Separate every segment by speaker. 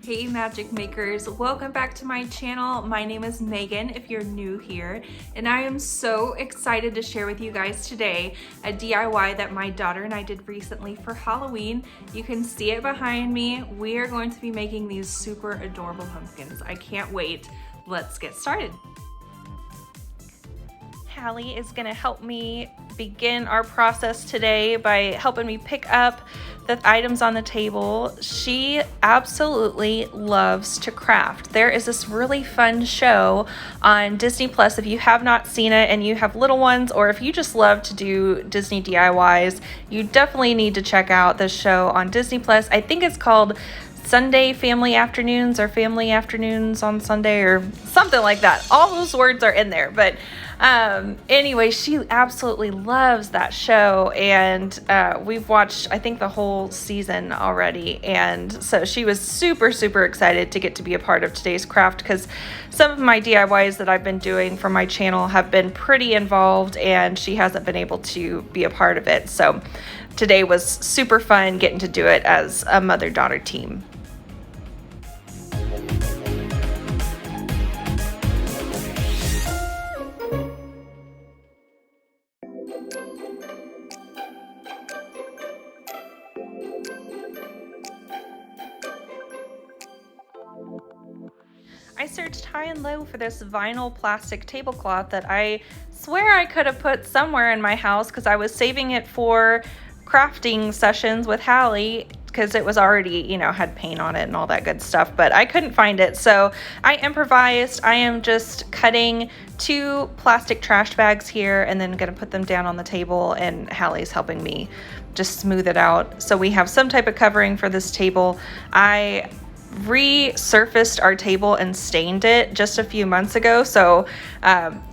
Speaker 1: Hey magic makers, welcome back to my channel. My name is Megan if you're new here, and I am so excited to share with you guys today a DIY that my daughter and I did recently for Halloween. You can see it behind me. We are going to be making these super adorable pumpkins. I can't wait. Let's get started. Hallie is gonna help me begin our process today by helping me pick up the items on the table. She absolutely loves to craft. There is this really fun show on Disney Plus. If you have not seen it and you have little ones, or if you just love to do Disney DIYs, you definitely need to check out this show on Disney Plus. I think it's called Sunday Family Afternoons or Family Afternoons on Sunday or something like that. All those words are in there, but anyway, she absolutely loves that show, and we've watched, I think, the whole season already, and so she was super excited to get to be a part of today's craft, because some of my DIYs that I've been doing for my channel have been pretty involved, and she hasn't been able to be a part of it. So today was super fun getting to do it as a mother-daughter team. I searched high and low for this vinyl plastic tablecloth that I swear I could have put somewhere in my house, because I was saving it for crafting sessions with Hallie, because it was already, you know, had paint on it and all that good stuff, but I couldn't find it. So I improvised. I am just cutting 2 plastic trash bags here and then gonna put them down on the table, and Hallie's helping me just smooth it out so we have some type of covering for this table. I resurfaced our table and stained it just a few months ago, so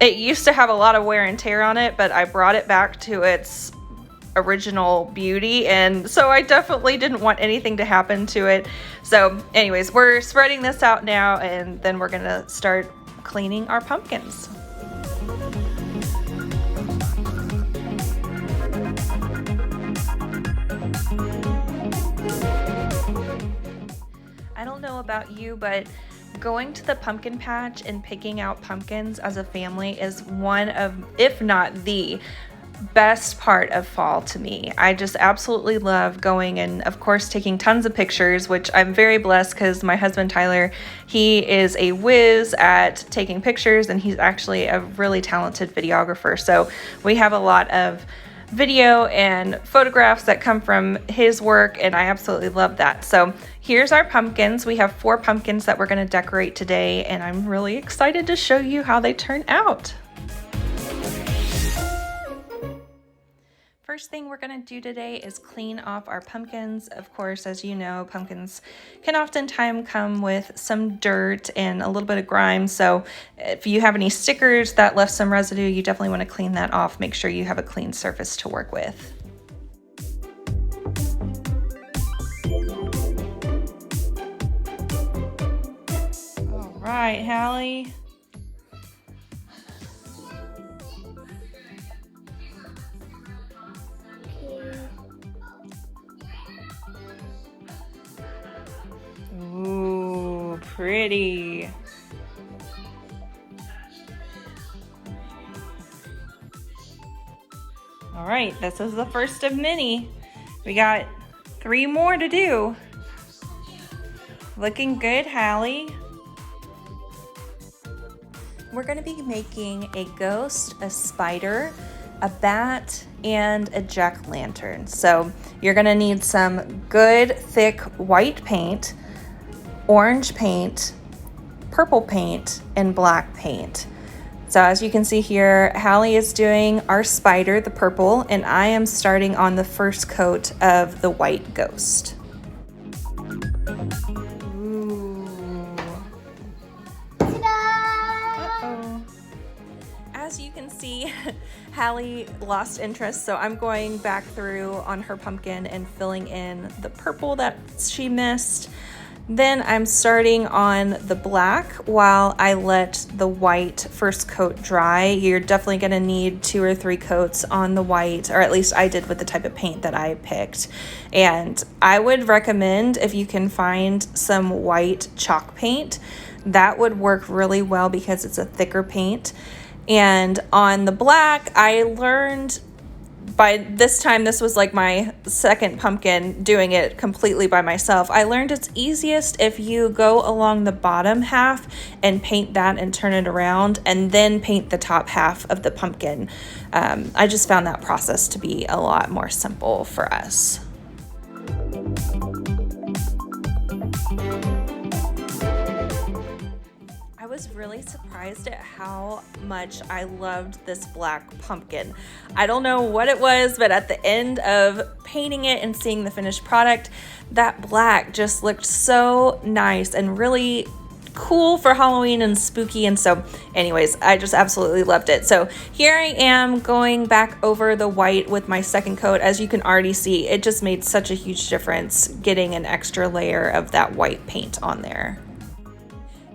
Speaker 1: it used to have a lot of wear and tear on it, but I brought it back to its original beauty, and so I definitely didn't want anything to happen to it. So anyways, we're spreading this out now, and then we're gonna start cleaning our pumpkins. I don't know about you, but going to the pumpkin patch and picking out pumpkins as a family is one of, if not the best part of fall to me. I just absolutely love going and, of course, taking tons of pictures, which I'm very blessed because my husband Tyler, he is a whiz at taking pictures, and he's actually a really talented videographer. So we have a lot of video and photographs that come from his work, and I absolutely love that. So here's our pumpkins. We have 4 pumpkins that we're going to decorate today, and I'm really excited to show you how they turn out. First thing we're going to do today is clean off our pumpkins. Of course, as you know, pumpkins can oftentimes come with some dirt and a little bit of grime. So if you have any stickers that left some residue, you definitely want to clean that off. Make sure you have a clean surface to work with. All right, Hallie. Ooh, pretty. All right, this is the first of many. We got 3 more to do. Looking good, Hallie. We're going to be making a ghost, a spider, a bat, and a jack-o'-lantern. So you're going to need some good thick white paint, orange paint, purple paint, and black paint. So as you can see here, Hallie is doing our spider, the purple, and I am starting on the first coat of the white ghost. Ooh. Uh-oh. As you can see, Hallie lost interest, so I'm going back through on her pumpkin and filling in the purple that she missed. Then I'm starting on the black while I let the white first coat dry. You're definitely going to need 2 or 3 coats on the white, or at least I did with the type of paint that I picked. And I would recommend, if you can find some white chalk paint, that would work really well because it's a thicker paint. And on the black, I learned by this time, this was like my second pumpkin doing it completely by myself. I learned it's easiest if you go along the bottom half and paint that and turn it around and then paint the top half of the pumpkin. I just found that process to be a lot more simple for us. I was really surprised at how much I loved this black pumpkin. I don't know what it was, but at the end of painting it and seeing the finished product, that black just looked so nice and really cool for Halloween and spooky. And so anyways, I just absolutely loved it. So here I am going back over the white with my second coat. As you can already see, it just made such a huge difference getting an extra layer of that white paint on there.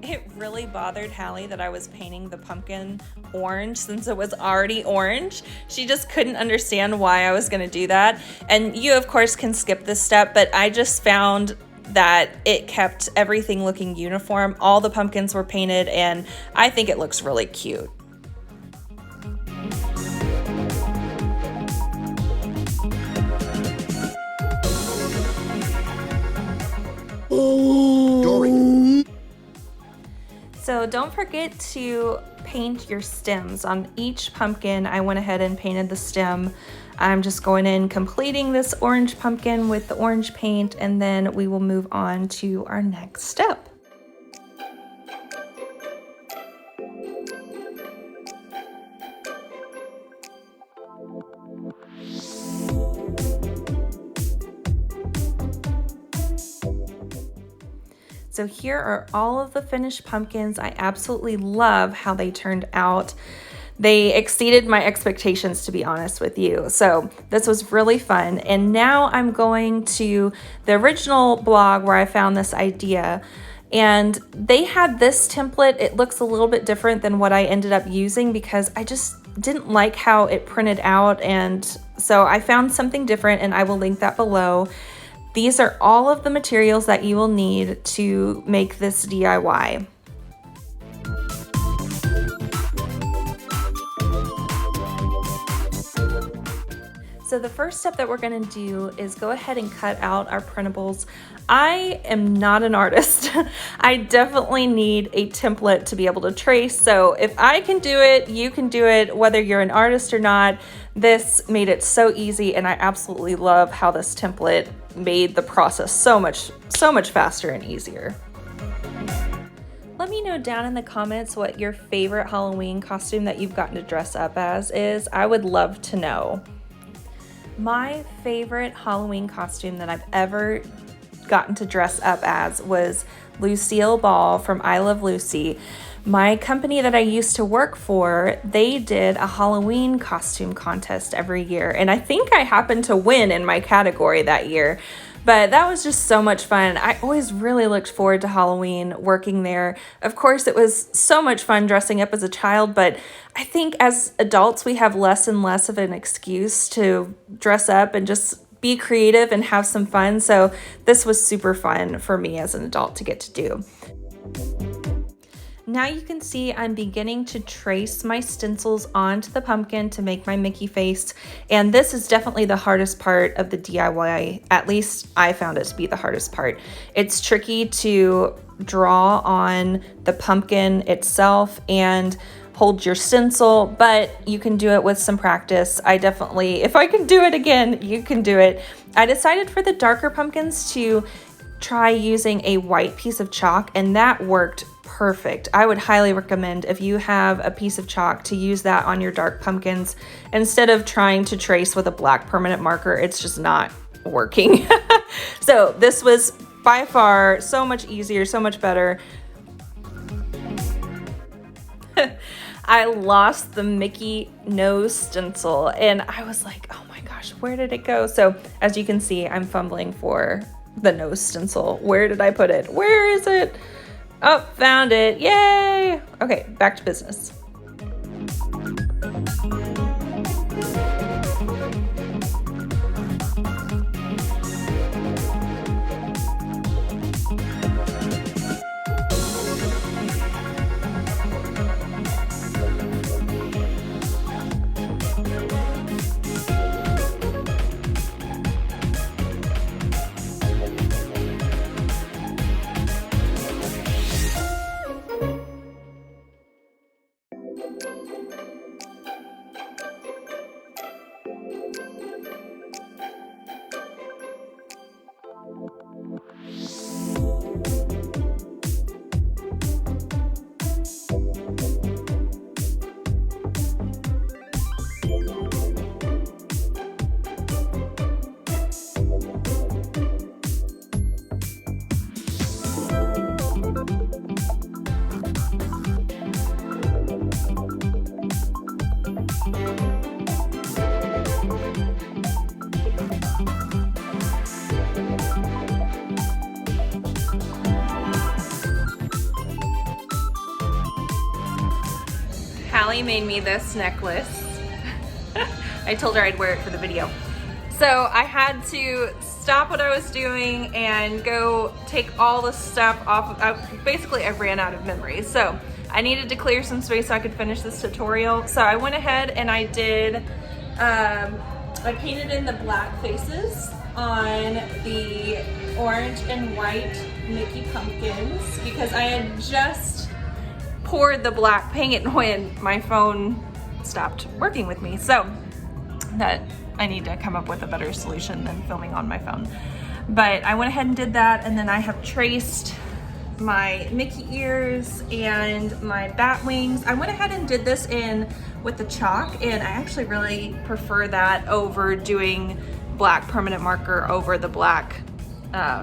Speaker 1: It really bothered Hallie that I was painting the pumpkin orange since it was already orange. She just couldn't understand why I was going to do that. And you, of course, can skip this step, but I just found that it kept everything looking uniform. All the pumpkins were painted, and I think it looks really cute. So don't forget to paint your stems. On each pumpkin, I went ahead and painted the stem. I'm just going in, completing this orange pumpkin with the orange paint, and then we will move on to our next step. So here are all of the finished pumpkins. I absolutely love how they turned out. They exceeded my expectations, to be honest with you. So this was really fun. And now I'm going to the original blog where I found this idea. And they had this template. It looks a little bit different than what I ended up using because I just didn't like how it printed out. And so I found something different, and I will link that below. These are all of the materials that you will need to make this DIY. So the first step that we're going to do is go ahead and cut out our printables. I am not an artist. I definitely need a template to be able to trace. So if I can do it, you can do it, whether you're an artist or not. This made it so easy, and I absolutely love how this template made the process so much faster and easier. Let me know down in the comments what your favorite Halloween costume that you've gotten to dress up as is. I would love to know. My favorite Halloween costume that I've ever gotten to dress up as was Lucille Ball from I Love Lucy. My company that I used to work for, they did a Halloween costume contest every year, and I think I happened to win in my category that year. But that was just so much fun. I always really looked forward to Halloween working there. Of course, it was so much fun dressing up as a child, but I think as adults, we have less and less of an excuse to dress up and just be creative and have some fun. So this was super fun for me as an adult to get to do. Now you can see I'm beginning to trace my stencils onto the pumpkin to make my Mickey face. And this is definitely the hardest part of the DIY. At least I found it to be the hardest part. It's tricky to draw on the pumpkin itself and hold your stencil, but you can do it with some practice. I definitely, if I can do it again, you can do it. I decided for the darker pumpkins to try using a white piece of chalk, and that worked perfect. I would highly recommend, if you have a piece of chalk, to use that on your dark pumpkins instead of trying to trace with a black permanent marker. It's just not working. So this was by far so much easier, so much better. I lost the Mickey nose stencil and I was like, oh my gosh, where did it go? So as you can see, I'm fumbling for the nose stencil. Where did I put it? Where is it? Oh, found it. Yay! Okay, back to business. Hallie made me this necklace. I told her I'd wear it for the video. So I had to stop what I was doing and go take all the stuff off of, basically I ran out of memory. So I needed to clear some space so I could finish this tutorial. So I went ahead and I did, I painted in the black faces on the orange and white Mickey pumpkins because I had just poured the black paint when my phone stopped working with me. So that I need to come up with a better solution than filming on my phone. But I went ahead and did that, and then I have traced my Mickey ears and my bat wings. I went ahead and did this in with the chalk, and I actually really prefer that over doing black permanent marker over the black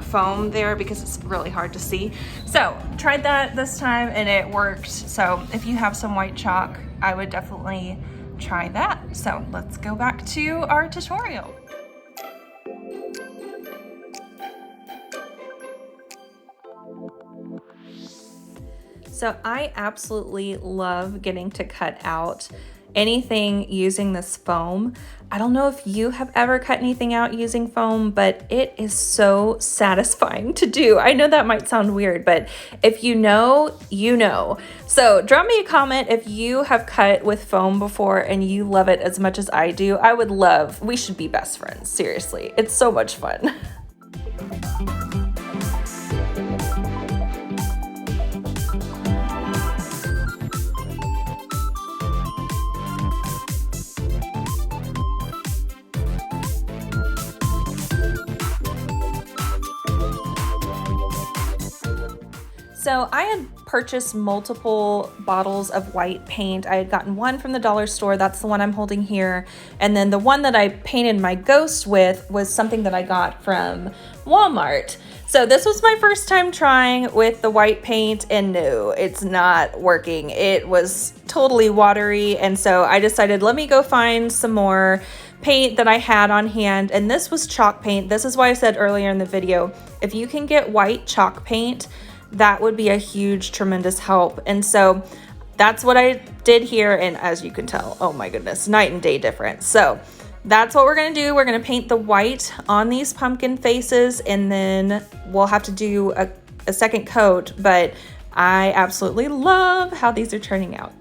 Speaker 1: foam there because it's really hard to see. So tried that this time and it worked. So if you have some white chalk, I would definitely try that. So let's go back to our tutorial. So I absolutely love getting to cut out anything using this foam. I don't know if you have ever cut anything out using foam, but it is so satisfying to do. I know that might sound weird, but if you know, you know. So drop me a comment if you have cut with foam before and you love it as much as I do. I would love, we should be best friends, seriously. It's so much fun. So I had purchased multiple bottles of white paint. I had gotten one from the dollar store. That's the one I'm holding here. And then the one that I painted my ghost with was something that I got from Walmart. So this was my first time trying with the white paint, and no, it's not working. It was totally watery. And so I decided, let me go find some more paint that I had on hand. And this was chalk paint. This is why I said earlier in the video, if you can get white chalk paint, that would be a huge, tremendous help. And so that's what I did here. And as you can tell, oh my goodness, night and day difference. So that's what we're gonna do. We're gonna paint the white on these pumpkin faces, and then we'll have to do a second coat, but I absolutely love how these are turning out.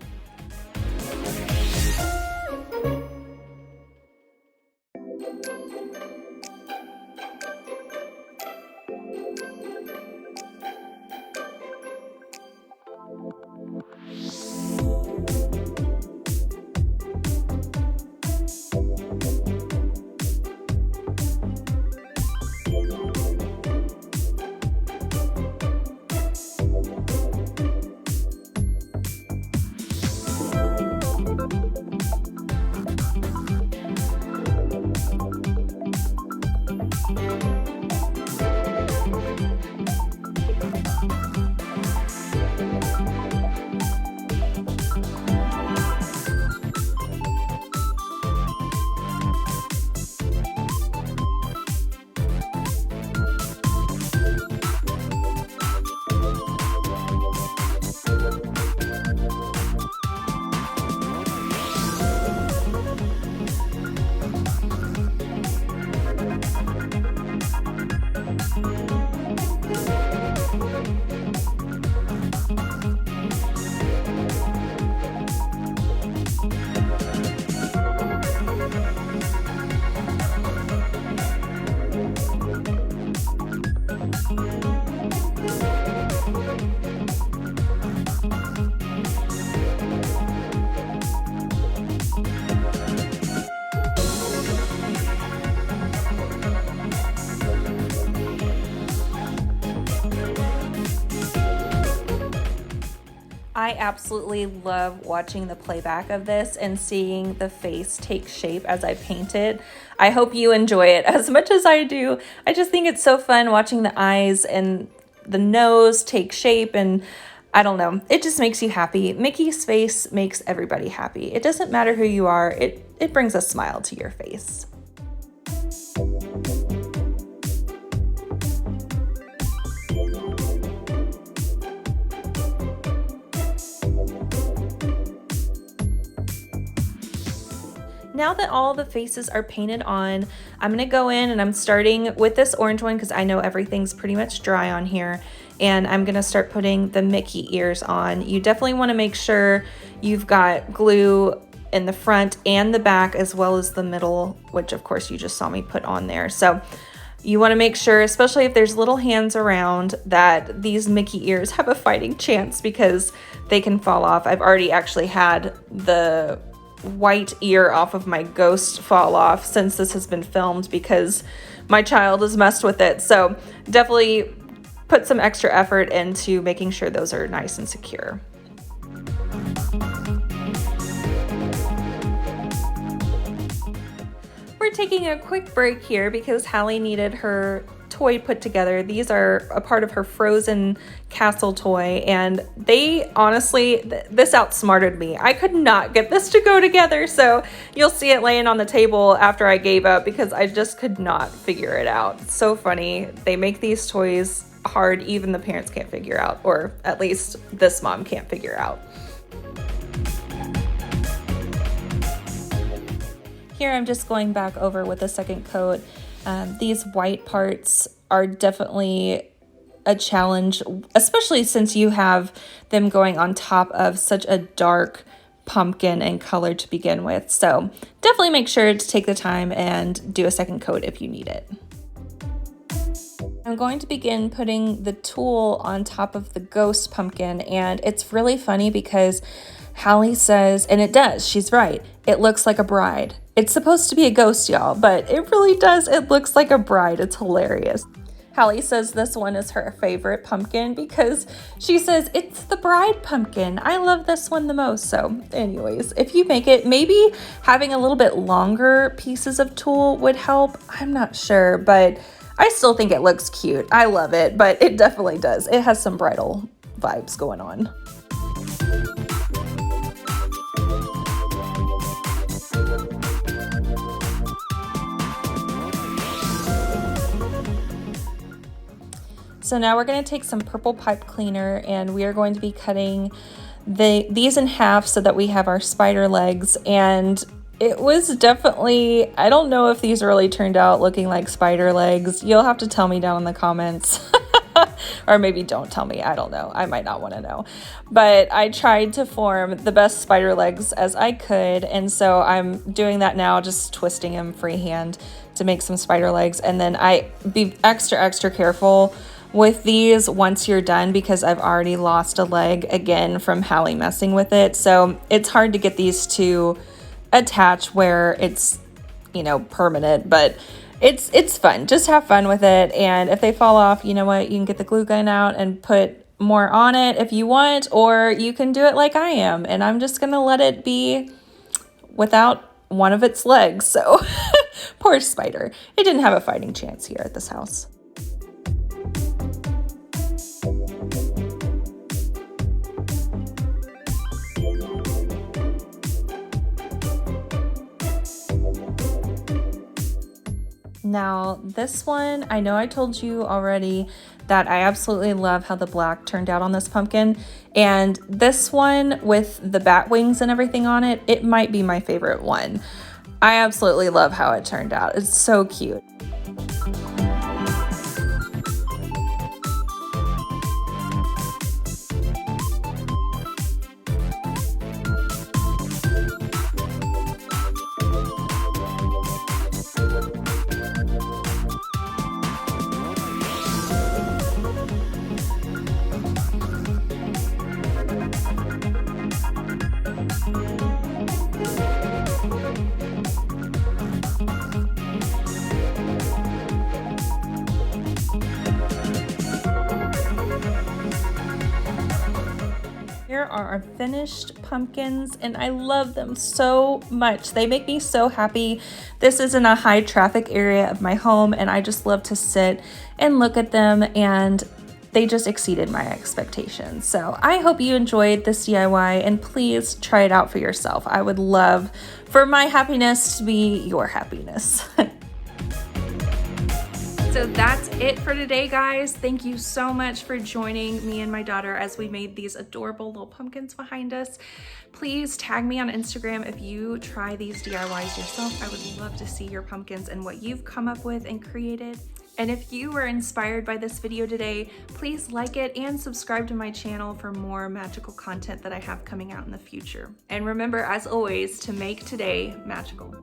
Speaker 1: I absolutely love watching the playback of this and seeing the face take shape as I paint it. I hope you enjoy it as much as I do. I just think it's so fun watching the eyes and the nose take shape, and I don't know, it just makes you happy. Mickey's face makes everybody happy. It doesn't matter who you are, it brings a smile to your face. Now that all the faces are painted on, I'm gonna go in and I'm starting with this orange one because I know everything's pretty much dry on here, and I'm gonna start putting the Mickey ears on. You definitely wanna make sure you've got glue in the front and the back as well as the middle, which of course you just saw me put on there. So you wanna make sure, especially if there's little hands around, that these Mickey ears have a fighting chance because they can fall off. I've already actually had the white ear off of my ghost fall off since this has been filmed because my child has messed with it. So definitely put some extra effort into making sure those are nice and secure. We're taking a quick break here because Hallie needed her toy put together. These are a part of her Frozen castle toy, and they honestly, this outsmarted me. I could not get this to go together, so you'll see it laying on the table after I gave up because I just could not figure it out. It's so funny. They make these toys hard even the parents can't figure out, or at least this mom can't figure out. Here I'm just going back over with a second coat. These white parts are definitely a challenge, especially since you have them going on top of such a dark pumpkin and color to begin with. So definitely make sure to take the time and do a second coat if you need it. I'm going to begin putting the tulle on top of the ghost pumpkin, and it's really funny because Hallie says, and it does, she's right, it looks like a bride. It's supposed to be a ghost, y'all, but it really does. It looks like a bride. It's hilarious. Hallie says this one is her favorite pumpkin because she says it's the bride pumpkin. I love this one the most. So anyways, if you make it, maybe having a little bit longer pieces of tulle would help. I'm not sure, but I still think it looks cute. I love it, but it definitely does. It has some bridal vibes going on. So now we're going to take some purple pipe cleaner and we are going to be cutting these in half so that we have our spider legs. And it was definitely, I don't know if these really turned out looking like spider legs. You'll have to tell me down in the comments. Or maybe don't tell me, I don't know. I might not want to know. But I tried to form the best spider legs as I could. And so I'm doing that now, just twisting them freehand to make some spider legs. And then I be extra careful with these once you're done because I've already lost a leg again from Hallie messing with it. So it's hard to get these to attach where it's, you know, permanent, but it's fun. Just have fun with it. And if they fall off, you know what, you can get the glue gun out and put more on it if you want, or you can do it like I am. And I'm just going to let it be without one of its legs. So poor spider. It didn't have a fighting chance here at this house. Now this one, I know I told you already that I absolutely love how the black turned out on this pumpkin, and this one with the bat wings and everything on it, it might be my favorite one. I absolutely love how it turned out. It's so cute. here are our finished pumpkins, and I love them so much. They make me so happy. This is in a high traffic area of my home, and I just love to sit and look at them, and they just exceeded my expectations. So I hope you enjoyed this DIY, and please try it out for yourself. I would love for my happiness to be your happiness. So that's it for today, guys. Thank you so much for joining me and my daughter as we made these adorable little pumpkins behind us. Please tag me on Instagram if you try these DIYs yourself. I would love to see your pumpkins and what you've come up with and created. And if you were inspired by this video today, please like it and subscribe to my channel for more magical content that I have coming out in the future. And remember, as always, to make today magical.